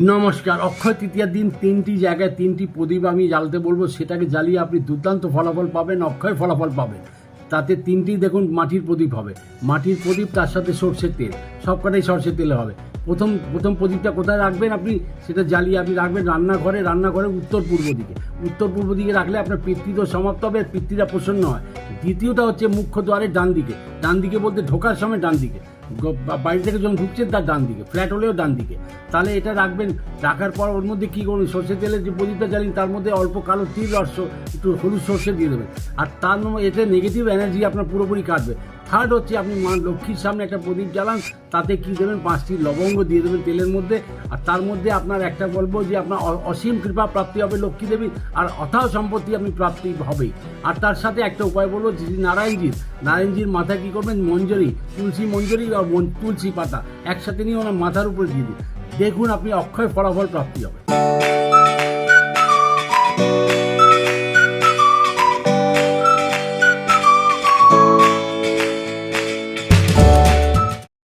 নমস্কার। অক্ষয় তৃতীয়ার দিন তিনটি জায়গায় তিনটি প্রদীপ আমি জ্বালতে বলবো, সেটাকে জ্বালিয়ে আপনি দুর্দান্ত ফলাফল পাবেন, অক্ষয় ফলাফল পাবেন। তাতে তিনটি দেখুন মাটির প্রদীপ হবে, মাটির প্রদীপ, তার সাথে সর্ষের তেল, সবকটাই সর্ষের তেলে হবে। প্রথম প্রদীপটা কোথায় রাখবেন আপনি, সেটা জ্বালিয়ে আপনি রাখবেন রান্নাঘরে উত্তর পূর্ব দিকে রাখলে আপনার পিতৃদোষ সমাপ্ত হবে, পিতৃরা প্রসন্ন হয়। দ্বিতীয়টা হচ্ছে মুখ্য দ্বারের ডান দিকে বলতে ঢোকার সময় ডান দিকে, বাড়ি থেকে যখন ঢুকছেন তার ডান দিকে, ফ্ল্যাট হলেও ডান দিকে। তাহলে এটা রাখবেন, রাখার পর ওর মধ্যে কী করবেন, সর্ষের তেলের যে প্রদীপটা জ্বালিন তার মধ্যে অল্প কালো তিল আর একটু হলুদ সর্ষে দিয়ে দেবেন, আর তার এতে নেগেটিভ এনার্জি আপনার পুরোপুরি কাটবে। থার্ড হচ্ছে আপনি মা লক্ষ্মীর সামনে একটা প্রদীপ জ্বালান, তাতে কী দেবেন, 5টি লবঙ্গ দিয়ে দেবেন তেলের মধ্যে, আর তার মধ্যে আপনার একটা বলবো যে আপনার অসীম কৃপা প্রাপ্তি হবে লক্ষ্মী দেবী, আর অথাও সম্পত্তি আপনি প্রাপ্তি হবেই। আর তার সাথে একটা উপায় বলবো, যে নারায়ণজির মাথায় কী করবেন, তুলসী মঞ্জরি আর তুলসী পাতা একসাথে নিয়ে ওনার মাথার উপরে দিয়ে দিন, দেখুন আপনি অক্ষয় ফলাফল প্রাপ্তি হবে।